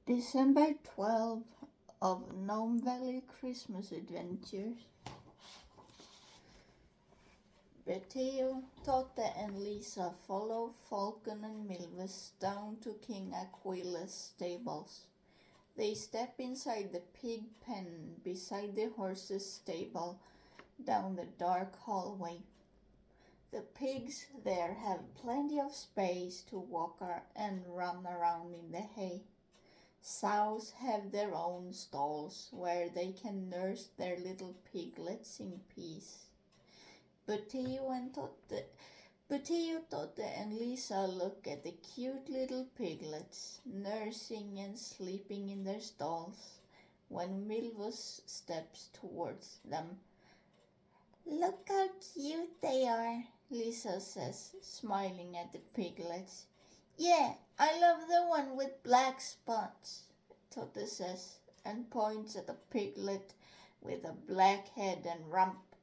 December 12th of Gnome Valley Christmas Adventures. Betteo, Totte and Lisa follow Falcon and Milvis down to King Aquila's stables. They step inside the pig pen beside the horse's stable down the dark hallway. The pigs there have plenty of space to walk and run around in the hay. Sows have their own stalls where they can nurse their little piglets in peace. Betteo, Totte and Lisa look at the cute little piglets nursing and sleeping in their stalls when Milvus steps towards them. "Look how cute they are," Lisa says, smiling at the piglets. "Yeah, I love the one with black spots," Totte says, and points at a piglet with a black head and rump.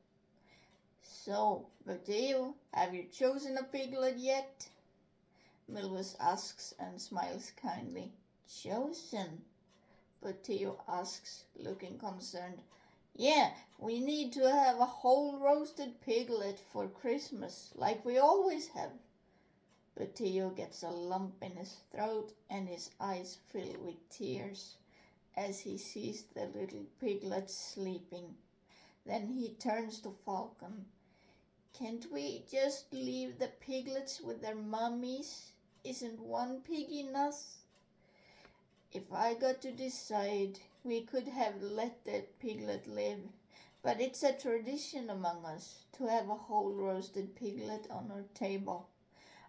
"So, Betteo, have you chosen a piglet yet?" Milvus asks and smiles kindly. "Chosen?" Betteo asks, looking concerned. "Yeah, we need to have a whole roasted piglet for Christmas, like we always have." Betteo gets a lump in his throat and his eyes fill with tears as he sees the little piglets sleeping. Then he turns to Falcon. "Can't we just leave the piglets with their mummies? Isn't one pig enough?" "If I got to decide, we could have let that piglet live, but it's a tradition among us to have a whole roasted piglet on our table.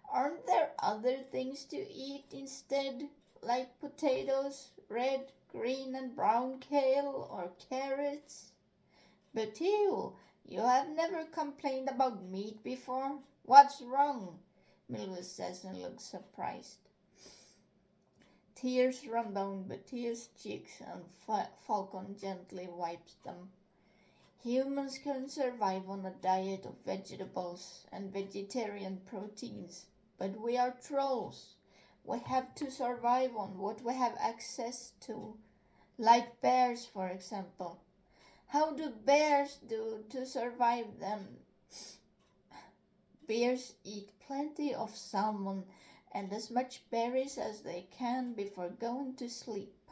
Aren't there other things to eat instead, like potatoes, red, green, and brown kale, or carrots?" "Betteo, you have never complained about meat before. What's wrong?" Milvus says and looks surprised. Tears run down Betteo's cheeks and Falcon gently wipes them. "Humans can survive on a diet of vegetables and vegetarian proteins, but we are trolls. We have to survive on what we have access to, like bears, for example. How do bears do to survive then?" "Bears eat plenty of salmon and as much berries as they can before going to sleep."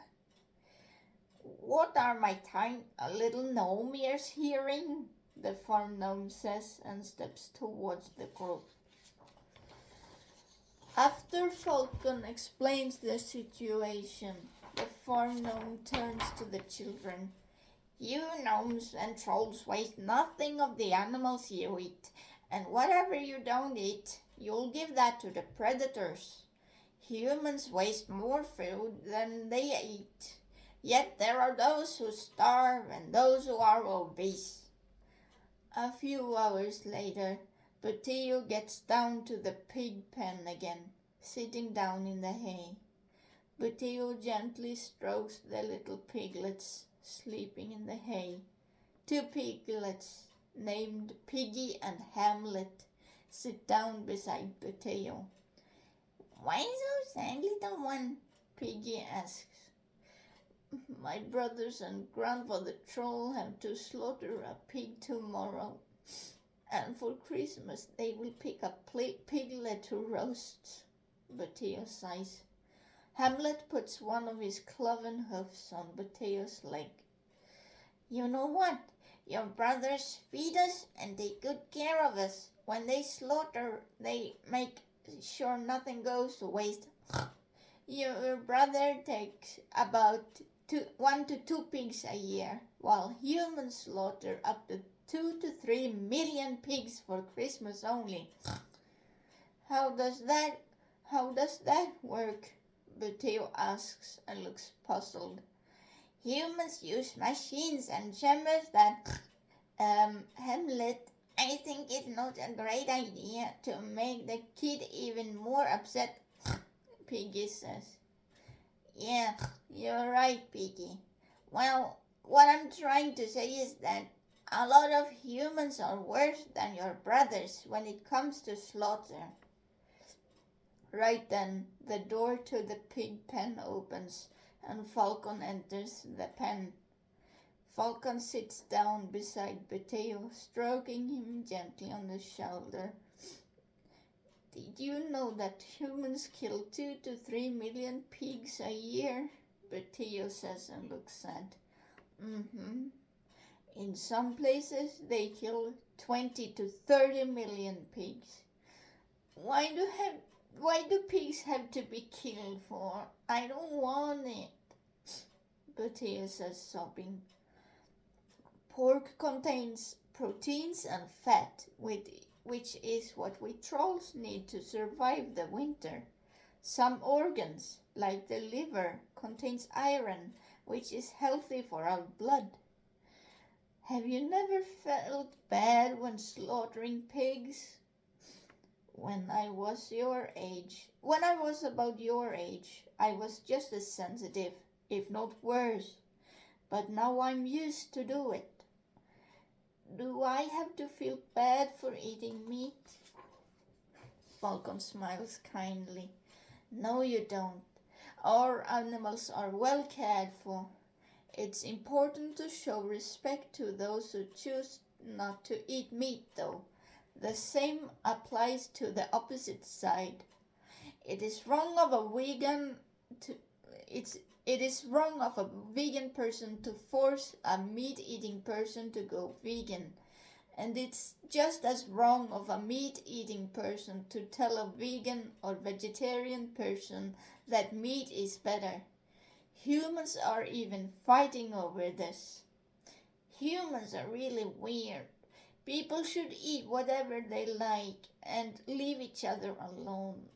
"What are my tiny little gnome ears hearing?" the farm gnome says and steps towards the group. After Falcon explains the situation, the farm gnome turns to the children. "You gnomes and trolls waste nothing of the animals you eat, and whatever you don't eat, you'll give that to the predators. Humans waste more food than they eat, yet there are those who starve and those who are obese." A few hours later, Betteo gets down to the pig pen again, sitting down in the hay. Betteo gently strokes the little piglets sleeping in the hay. Two piglets, named Piggy and Hamlet, sit down beside Betteo. "Why so sad, little one?" Piggy asks. "My brothers and Grandfather Troll have to slaughter a pig tomorrow, and for Christmas they will pick a piglet to roast," Betteo sighs. Hamlet puts one of his cloven hoofs on Betteo's leg. "You know what? Your brothers feed us and take good care of us. When they slaughter, they make sure nothing goes to waste. Your brother takes about 1 to 2 pigs a year, while humans slaughter up to 2 to 3 million pigs for Christmas only. How does that work?" Betteo asks and looks puzzled. "Humans use machines and chambers that, Hamlet, I think it's not a great idea to make the kid even more upset," Piggy says. "Yeah, you're right, Piggy. Well, what I'm trying to say is that a lot of humans are worse than your brothers when it comes to slaughter." Right then, the door to the pig pen opens and Falcon enters the pen. Falcon sits down beside Beteo, stroking him gently on the shoulder. Did you know that humans kill 2 to 3 million pigs a year? Beteo says and looks sad. In some places they kill 20 to 30 million pigs. Why do pigs have to be killed for? I don't want it, Beteo says, sobbing. Pork contains proteins and fat, which is what we trolls need to survive the winter. Some organs, like the liver, contains iron, which is healthy for our blood. Have you never felt bad when slaughtering pigs? When I was about your age, I was just as sensitive, if not worse. But now I'm used to do it. Do I have to feel bad for eating meat? Falcon smiles kindly. No, you don't. Our animals are well cared for. It's important to show respect to those who choose not to eat meat, though. The same applies to the opposite side. It is wrong of a vegan person to force a meat-eating person to go vegan. And it's just as wrong of a meat-eating person to tell a vegan or vegetarian person that meat is better. Humans are even fighting over this. Humans are really weird. People should eat whatever they like and leave each other alone.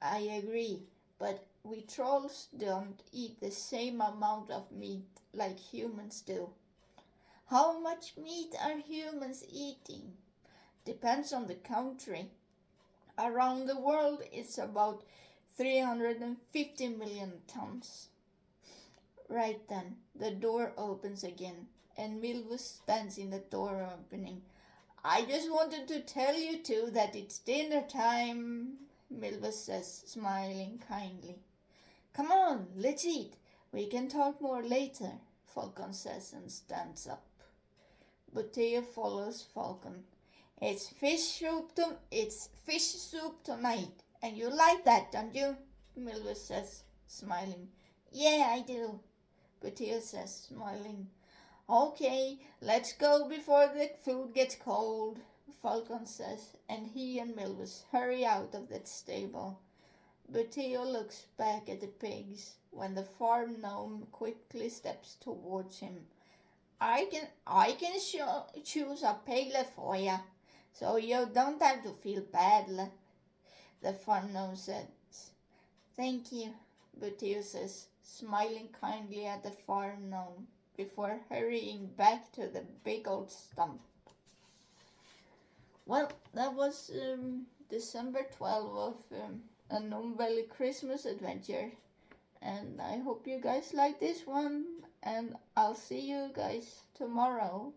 I agree, but we trolls don't eat the same amount of meat like humans do. How much meat are humans eating? Depends on the country. Around the world it's about 350 million tons. Right then, the door opens again, and Milvus stands in the door opening. I just wanted to tell you two that it's dinner time, Milvus says, smiling kindly. Come on, let's eat. We can talk more later, Falcon says and stands up. Beteo follows Falcon. It's fish soup tonight, and you like that, don't you? Milvus says, smiling. Yeah, I do, Beteo says, smiling. Okay, let's go before the food gets cold, Falcon says, and he and Milvus hurry out of the stable. Beteo looks back at the pigs when the farm gnome quickly steps towards him. I can choose a piglet for you, so you don't have to feel bad, the farm gnome says. Thank you, Beteo says, smiling kindly at the farm gnome before hurrying back to the big old stump. Well, that was December 12 of a Gnome Valley Christmas adventure. And I hope you guys like this one. And I'll see you guys tomorrow.